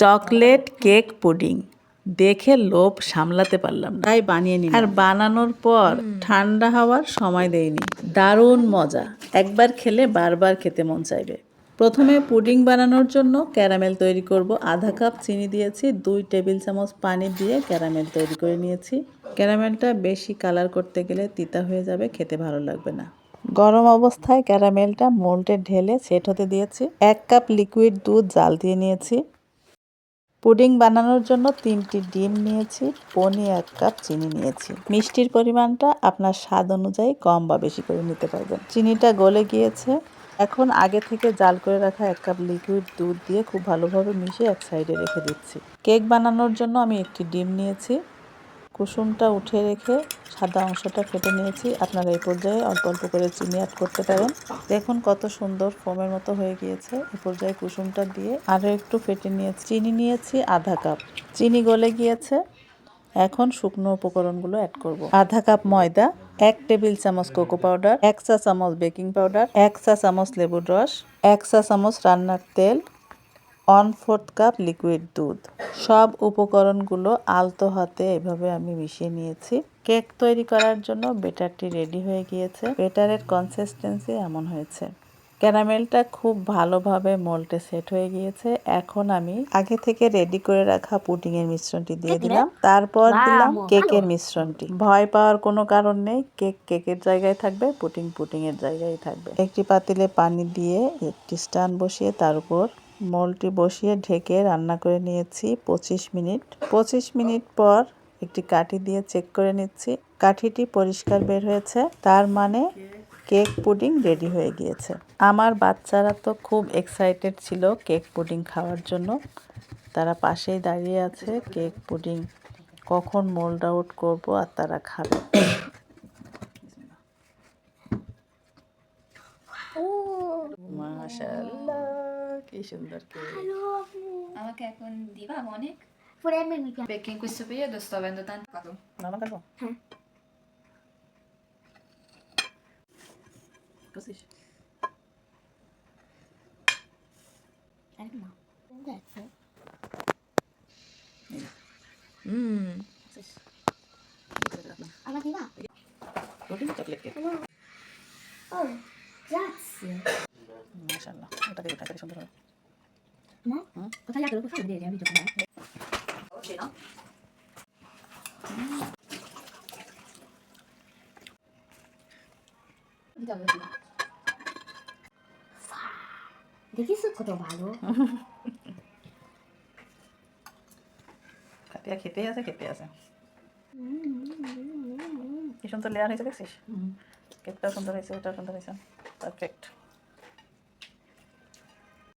Chocolate cake pudding দেখে লোভ সামলাতে পারলাম না, তাই বানিয়ে নিলাম। আর বানানোর পর ঠান্ডা হওয়ার সময় দেয়নি। দারুণ মজা, একবার খেলে বারবার খেতে মন চাইবে। প্রথমে পুডিং বানানোর জন্য ক্যারামেল তৈরি করব। আধা কাপ চিনি দিয়েছি, 2 টেবিল চামচ পানি দিয়ে ক্যারামেল তৈরি করে নিয়েছি। ক্যারামেলটা বেশি কালার করতে গেলে তিতা হয়ে যাবে, খেতে ভালো লাগবে না। গরম অবস্থায় ক্যারামেলটা মোল্ডে ঢেলে সেট হতে দিয়েছি। 1 কাপ লিকুইড দুধ জাল দিয়ে নিয়েছি। পুডিং বানানোর জন্য 3টি ডিম নিয়েছি, পৌনে 1 কাপ চিনি নিয়েছি। মিষ্টির পরিমাণটা আপনার স্বাদ অনুযায়ী কম বা বেশি করে নিতে পারবেন। চিনিটা গলে গিয়েছে। এখন আগে থেকে জাল করে রাখা 1 কাপ লিকুইড দুধ দিয়ে খুব ভালোভাবে মিশিয়ে এক সাইডে রেখে দিচ্ছি। কেক বানানোর জন্য আমি একটি ডিম নিয়েছি, কুসুমটা উঠে রেখে সাদা অংশটা ফেটে নিয়েছি। আপনারা এই পর্যায়ে অল্প অল্প করে চিনি অ্যাড করতে পারেন। দেখুন কত সুন্দর ফোমের মতো হয়ে গিয়েছে। এই পর্যায়ে কুসুমটা দিয়ে আরও একটু ফেটে নিয়েছি। চিনি নিয়েছি আধা কাপ, চিনি গলে গিয়েছে। এখন শুকনো উপকরণগুলো অ্যাড করব। আধা কাপ ময়দা, 1 টেবিল চামচ কোকো পাউডার, 1 চা চামচ বেকিং পাউডার, 1 চা চামচ লেবুর রস, 1 চা চামচ রান্নার তেল, 1/4 কাপ লিকুইড দুধ। সব উপকরণগুলো আলতো হাতে এভাবে আমি মিশিয়ে নিয়েছি। কেক তৈরি করার জন্য ব্যাটারটি রেডি হয়ে গিয়েছে। ব্যাটারের কনসিস্টেন্সি এমন হয়েছে। ক্যারামেলটা খুব ভালোভাবে মোল্ডে সেট হয়ে গিয়েছে। এখন আমি আগে থেকে রেডি করে রাখা পুডিংয়ের মিশ্রণটি দিয়ে দিলাম। তারপর দিলাম কেকের মিশ্রণটি। ভয় পাওয়ার কোনো কারণ নেই, কেক কেকের জায়গায় থাকবে, পুডিং পুডিংয়ের জায়গায় থাকবে। একটি পাতিলে পানি দিয়ে একটি স্ট্যান্ড বসিয়ে তার উপর মোল্ডটি বসিয়ে ঢেকে রান্না করে নিয়েছি 25 মিনিট। 25 মিনিট পর একটি কাঠি দিয়ে চেক করে নিচ্ছি। কাঠিটি পরিষ্কার বের হয়েছে, তার মানে কেক পুডিং রেডি হয়ে গিয়েছে। আমার বাচ্চারা তো খুব এক্সাইটেড ছিল কেক পুডিং খাওয়ার জন্য। তারা পাশেই দাঁড়িয়ে আছে, কেক পুডিং কখন মোল্ড আউট করব আর তারা খাবে। মাশাআল্লাহ, কি সুন্দর কেক। আমাকে এখন দিবা অনেক perché in questo periodo sto avendo tanto caso. Mamma calvo. Così. No. Grazie. Alla di là. Pudding chocolate cake. Oh, grazie. মাশাআল্লাহ, এটা দেখো এটা সুন্দর হবে। No? Ho tagliato, lo puoi fare vedere, amico com'è? Sì, no? দেখিস কত ভালো। কাটিয়া খেতেই আছে খেতে আছে। কি সুন্দর লেয়ার হয়েছে দেখছিস? কেকটাও সুন্দর হয়েছে, এটাও সুন্দর হয়েছে, পারফেক্ট।